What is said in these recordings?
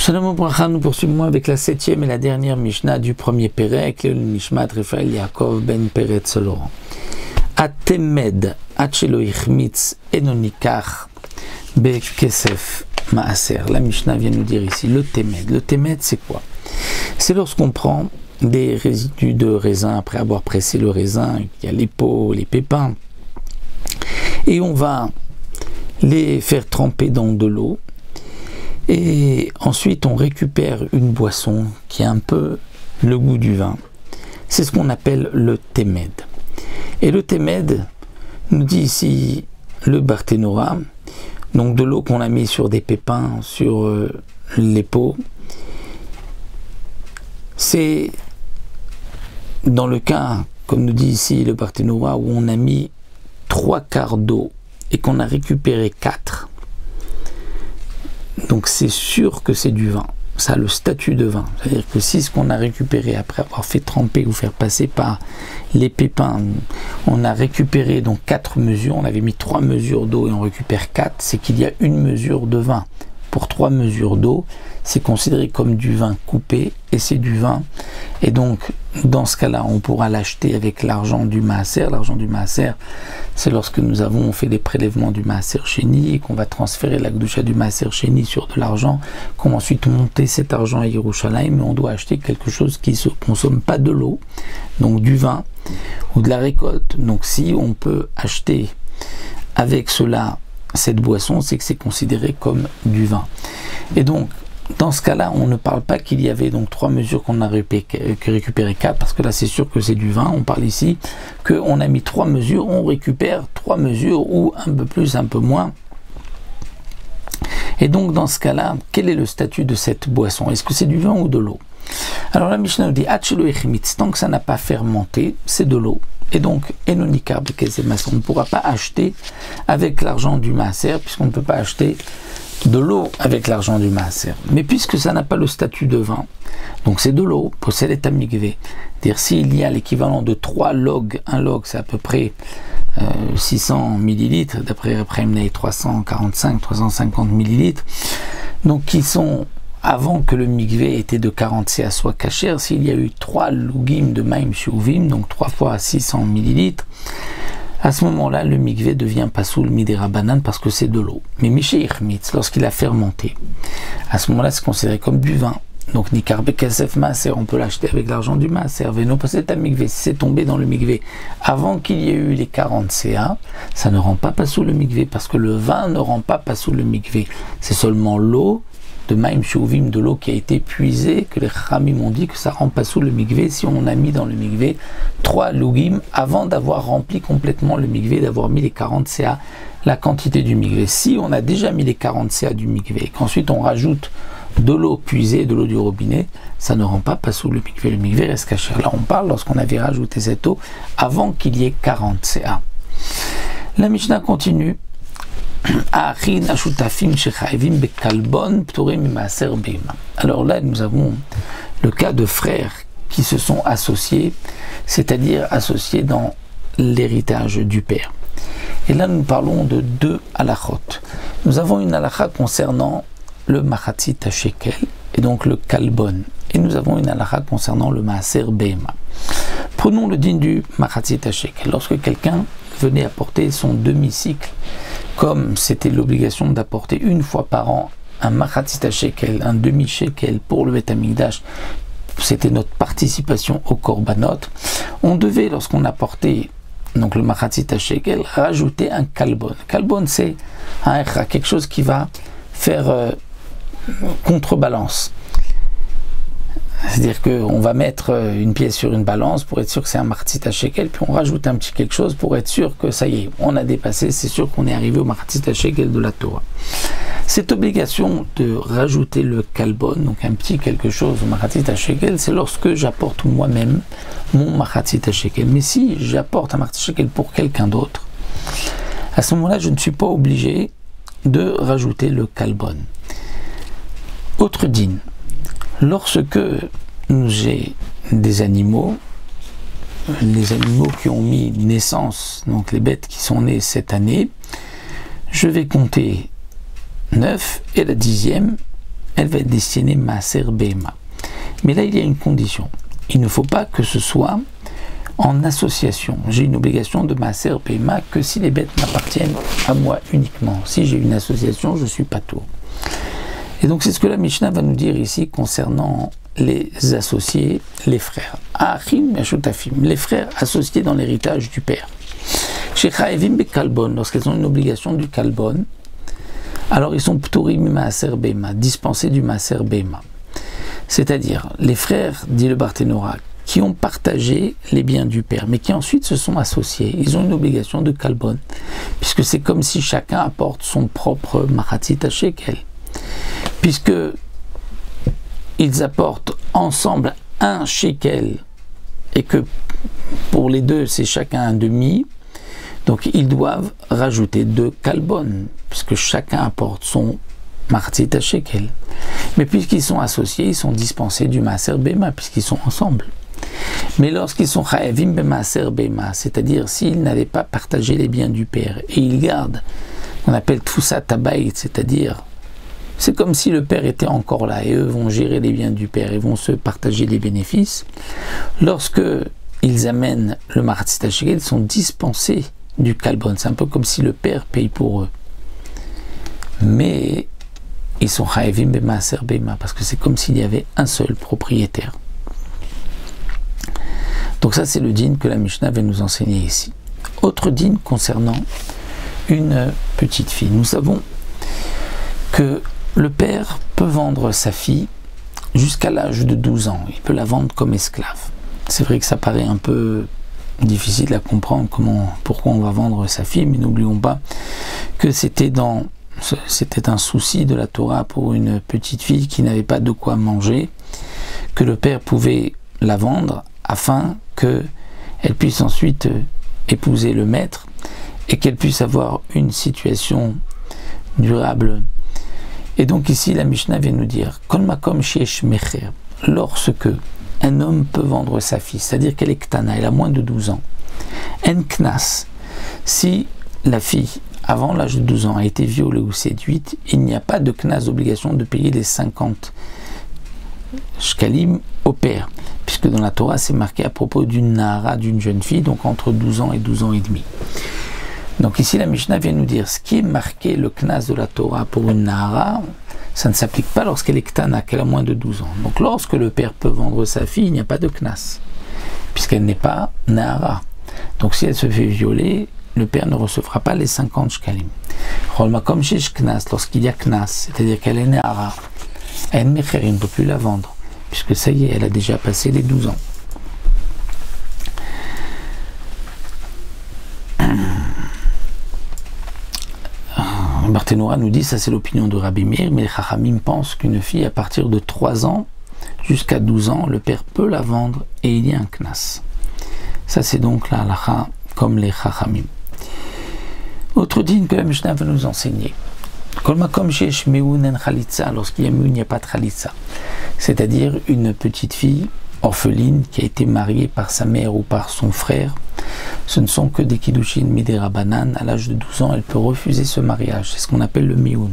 Shalom Bracha, nous poursuivons avec la 7e et la dernière Mishnah du premier Pérec, le Nishmat Raphaël Yaakov ben Peretz Laurent. Atemed, Achelo Ichmitz, Enonikach, Bekesef Maaser. La Mishnah vient nous dire ici le Temed. Le Temed, c'est quoi? C'est lorsqu'on prend des résidus de raisin après avoir pressé le raisin, il y a les peaux, les pépins, et on va les faire tremper dans de l'eau. Et ensuite, on récupère une boisson qui a un peu le goût du vin. C'est ce qu'on appelle le Temed. Et le Temed, nous dit ici le Barthénora, donc de l'eau qu'on a mis sur des pépins, sur les peaux. C'est dans le cas, comme nous dit ici le Barthénora, où on a mis 3/4 d'eau et qu'on a récupéré 4. Donc c'est sûr que c'est du vin, ça a le statut de vin. C'est-à-dire que si ce qu'on a récupéré après avoir fait tremper ou faire passer par les pépins, on a récupéré donc 4 mesures, on avait mis 3 mesures d'eau et on récupère 4, c'est qu'il y a une mesure de vin. Pour 3 mesures d'eau, c'est considéré comme du vin coupé et c'est du vin. Et donc, dans ce cas-là, on pourra l'acheter avec l'argent du maaser. L'argent du maaser, c'est lorsque nous avons fait des prélèvements du maaser chéni et qu'on va transférer la gdoucha du maaser chéni sur de l'argent, qu'on va ensuite monter cet argent à Yerushalayim, mais on doit acheter quelque chose qui ne se consomme pas de l'eau, donc du vin ou de la récolte. Donc si on peut acheter avec cela cette boisson, c'est que c'est considéré comme du vin. Et donc, dans ce cas-là, on ne parle pas qu'il y avait donc 3 mesures qu'on a récupéré 4, parce que là c'est sûr que c'est du vin. On parle ici qu'on a mis 3 mesures, on récupère 3 mesures ou un peu plus, un peu moins. Et donc dans ce cas-là, quel est le statut de cette boisson? Est-ce que c'est du vin ou de l'eau? Alors la Mishnah nous dit, tant que ça n'a pas fermenté, c'est de l'eau. Et donc, on ne pourra pas acheter avec l'argent du maaser, puisqu'on ne peut pas acheter de l'eau avec l'argent du maaser. Mais puisque ça n'a pas le statut de vin, donc c'est de l'eau, possède et amigvé. C'est-à-dire, s'il y a l'équivalent de 3 logs, un log c'est à peu près 600 millilitres, d'après Remnei 345-350 millilitres, donc qui sont avant que le mikvé était de 40 CA soit kasher, s'il y a eu 3 lugim de maïm shuvim, donc 3 fois 600 millilitres, à ce moment-là, le mikvé devient pasoul midera banane parce que c'est de l'eau. Mais miché ichmitz, lorsqu'il a fermenté, à ce moment-là, c'est considéré comme du vin. Donc, nikar bekesef maaser, on peut l'acheter avec l'argent du maaser. Veno possède un mikvé, si c'est tombé dans le mikvé avant qu'il y ait eu les 40 CA, ça ne rend pas pasoul le mikvé parce que le vin ne rend pas pasoul le mikvé. C'est seulement l'eau de maïm shuvim, de l'eau qui a été puisée, que les Khamim ont dit que ça rend pas sous le mikvé si on a mis dans le mikvé 3 lugim avant d'avoir rempli complètement le mikvé, d'avoir mis les 40 CA, la quantité du mikvé. Si on a déjà mis les 40 CA du mikvé et qu'ensuite on rajoute de l'eau puisée, de l'eau du robinet, ça ne rend pas sous le mikvé. Le mikvé reste caché. Là on parle lorsqu'on avait rajouté cette eau avant qu'il y ait 40 CA. La Mishnah continue. Alors là, nous avons le cas de frères qui se sont associés, c'est-à-dire associés dans l'héritage du père. Et là, nous parlons de 2 halachot. Nous avons une halakha concernant le machatzit shekel et donc le kalbon. Et nous avons une halakha concernant le maaser behema. Prenons le din du machatzit shekel. Lorsque quelqu'un venait apporter son demi-cycle, comme c'était l'obligation d'apporter une fois par an un machatzit shekel, un demi-shekel pour le Beth Amikdash, c'était notre participation au korbanot, on devait, lorsqu'on apportait donc le machatzit shekel, rajouter un kalbon. Kalbon, c'est un echa, quelque chose qui va faire contrebalance. C'est-à-dire qu'on va mettre une pièce sur une balance pour être sûr que c'est un machatzit shekel, puis on rajoute un petit quelque chose pour être sûr que ça y est, on a dépassé, c'est sûr qu'on est arrivé au machatzit shekel de la Torah. Cette obligation de rajouter le kalbon, donc un petit quelque chose au machatzit shekel, c'est lorsque j'apporte moi-même mon machatzit shekel. Mais si j'apporte un machatzit shekel pour quelqu'un d'autre, à ce moment-là, je ne suis pas obligé de rajouter le kalbon. Autre dîne. Lorsque j'ai des animaux, les animaux qui ont mis naissance, donc les bêtes qui sont nées cette année, je vais compter 9 et la 10e, elle va être destinée Maaser Behema. Mais là, il y a une condition. Il ne faut pas que ce soit en association. J'ai une obligation de Maaser Behema que si les bêtes m'appartiennent à moi uniquement. Si j'ai une association, je ne suis pas tout. Et donc c'est ce que la Mishnah va nous dire ici concernant les associés, les frères. Achim et Shutafim, les frères associés dans l'héritage du père. Chez Chaevim be Kalbon, lorsqu'ils ont une obligation du Kalbon, alors ils sont Pturim Maaser Behema, dispensés du Maaser Behema. C'est-à-dire les frères, dit le Barthénora, qui ont partagé les biens du père, mais qui ensuite se sont associés. Ils ont une obligation de Kalbon, puisque c'est comme si chacun apporte son propre Machatzit Shekel. Puisque ils apportent ensemble un shekel et que pour les deux c'est chacun un demi, donc ils doivent rajouter 2 kalbon, puisque chacun apporte son machatzit shekel. Mais puisqu'ils sont associés, ils sont dispensés du maaser behema, puisqu'ils sont ensemble. Mais lorsqu'ils sont chaevim be maaser behema, c'est-à-dire s'ils n'avaient pas partagé les biens du père et ils gardent, on appelle tfusat habayit, c'est-à-dire c'est comme si le père était encore là et eux vont gérer les biens du père et vont se partager les bénéfices. Lorsque ils amènent le machatzit shekel, ils sont dispensés du kalbon. C'est un peu comme si le père paye pour eux. Mais ils sont chaevim be maaser behema parce que c'est comme s'il y avait un seul propriétaire. Donc ça c'est le din que la Mishnah va nous enseigner ici. Autre din concernant une petite fille. Nous savons que le père peut vendre sa fille jusqu'à l'âge de 12 ans. Il peut la vendre comme esclave. C'est vrai que ça paraît un peu difficile à comprendre pourquoi on va vendre sa fille, mais n'oublions pas que c'était un souci de la Torah pour une petite fille qui n'avait pas de quoi manger, que le père pouvait la vendre afin qu'elle puisse ensuite épouser le maître et qu'elle puisse avoir une situation durable. Et donc ici la Mishnah vient nous dire Kol makom sheyesh mecher, lorsque un homme peut vendre sa fille, c'est-à-dire qu'elle est ktana, elle a moins de 12 ans, en knas, si la fille avant l'âge de 12 ans a été violée ou séduite, il n'y a pas de knas d'obligation de payer les 50 shkalim au père, puisque dans la Torah c'est marqué à propos d'une nahara, d'une jeune fille, donc entre 12 ans et 12 ans et demi. Donc ici la Mishnah vient nous dire ce qui est marqué le knas de la Torah pour une nahara, ça ne s'applique pas lorsqu'elle est ktana, qu'elle a moins de 12 ans. Donc lorsque le père peut vendre sa fille, il n'y a pas de knas, puisqu'elle n'est pas nahara. Donc si elle se fait violer, le père ne recevra pas les 50 shkalim. Comme chez knas, lorsqu'il y a knas, c'est-à-dire qu'elle est nahara, elle ne peut plus la vendre, puisque ça y est, elle a déjà passé les 12 ans. Barthénora nous dit, ça c'est l'opinion de Rabbi Meir, mais les Chachamim pensent qu'une fille à partir de 3 ans jusqu'à 12 ans, le père peut la vendre et il y a un knas. Ça c'est donc la halacha comme les Chachamim. Autre din que la Mishnah va nous enseigner. Kol makom sheyesh me'un en chalitza, lorsqu'il y a me'un, il n'y a pas de chalitza. C'est-à-dire une petite fille orpheline qui a été mariée par sa mère ou par son frère. Ce ne sont que des kiddushin midérabanan. À l'âge de 12 ans, elle peut refuser ce mariage. C'est ce qu'on appelle le me'un.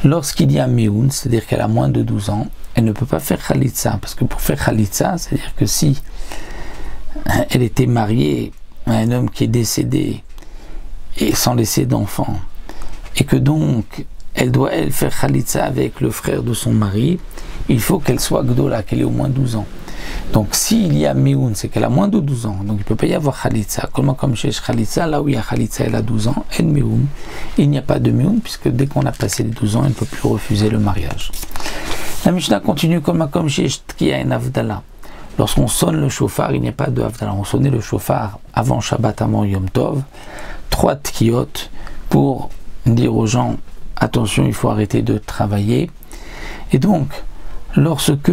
Lorsqu'il y a me'un, c'est-à-dire qu'elle a moins de 12 ans, elle ne peut pas faire chalitza. Parce que pour faire chalitza, c'est-à-dire que si elle était mariée à un homme qui est décédé et sans laisser d'enfant, et que donc elle doit faire chalitza avec le frère de son mari, il faut qu'elle soit gdola, qu'elle ait au moins 12 ans. Donc s'il y a me'un, c'est qu'elle a moins de 12 ans, donc il ne peut pas y avoir chalitza. Comme chez chalitza, là où il y a chalitza, elle a 12 ans, et me'un, il n'y a pas de me'un, puisque dès qu'on a passé les 12 ans, elle ne peut plus refuser le mariage. La Mishnah continue comme chez tkiya en avdala. Lorsqu'on sonne le shofar, il n'y a pas de avdala. On sonnait le shofar avant Shabbat, avant Yom Tov, 3 tkiyot pour dire aux gens attention, il faut arrêter de travailler. Et donc lorsque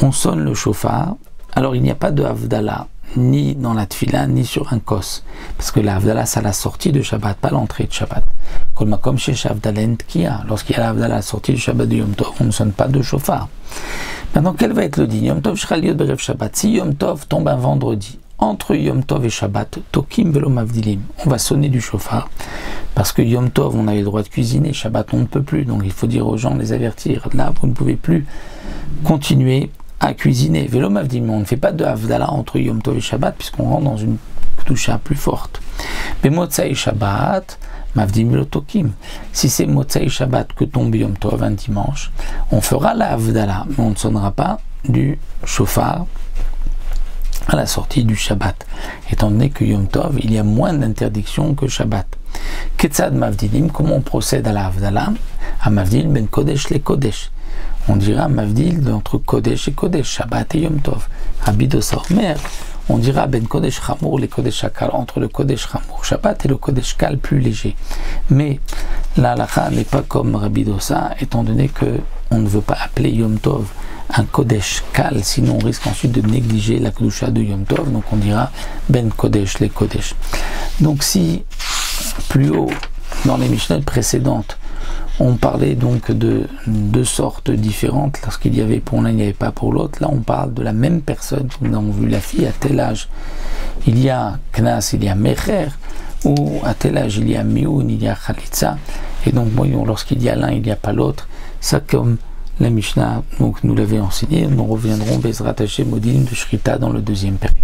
on sonne le shofar, alors il n'y a pas de havdala ni dans la tfila ni sur un kos, parce que la havdala c'est à la sortie de Shabbat, pas l'entrée de Shabbat. Comme chez Havdalen Tkiya, lorsqu'il y a la havdala à la sortie du Shabbat de Yom Tov, on ne sonne pas de shofar. Maintenant quel va être le din? Yom Tov Shraliot Berev Shabbat. Si Yom Tov tombe un vendredi entre Yom Tov et Shabbat, Tokim Velo Mavdilim, on va sonner du shofar Parce que Yom Tov, on avait le droit de cuisiner, Shabbat, on ne peut plus. Donc il faut dire aux gens, les avertir. Là, vous ne pouvez plus continuer à cuisiner. Vélo Mavdim, on ne fait pas de Havdalah entre Yom Tov et Shabbat, puisqu'on rentre dans une Kedusha plus forte. Mais Motzai Shabbat, Mavdim Lotokim. Si c'est Motzai Shabbat que tombe Yom Tov un dimanche, on fera la Havdalah, mais on ne sonnera pas du shofar à la sortie du Shabbat, étant donné que Yom Tov, il y a moins d'interdictions que Shabbat. Ketzad Mavdilim, comment on procède à la Havdalah? À Mavdil ben Kodesh les Kodesh. On dira Mavdil entre Kodesh et Kodesh, Shabbat et Yom Tov. Rabbi Dosa Omer, on dira ben Kodesh Chamour les Kodesh Akal, entre le Kodesh Chamour Shabbat et le Kodesh Kal plus léger. Mais la halakha n'est pas comme Rabbi Dosa, étant donné que on ne veut pas appeler Yom Tov un Kodesh Kal, sinon on risque ensuite de négliger la Kedusha de Yom Tov, donc on dira Ben Kodesh les Kodesh. Donc si plus haut, dans les Mishnah précédentes, on parlait donc de deux sortes différentes, lorsqu'il y avait pour l'un, il n'y avait pas pour l'autre, là on parle de la même personne, comme nous avons vu la fille à tel âge, il y a Knas, il y a Mecher, ou à tel âge il y a Mioun, il y a Khalitza, et donc voyons, lorsqu'il y a l'un, il n'y a pas l'autre, ça comme la Mishnah donc, nous l'avait enseigné, nous reviendrons Bezrat Hashem Modim de Shrita dans le deuxième période.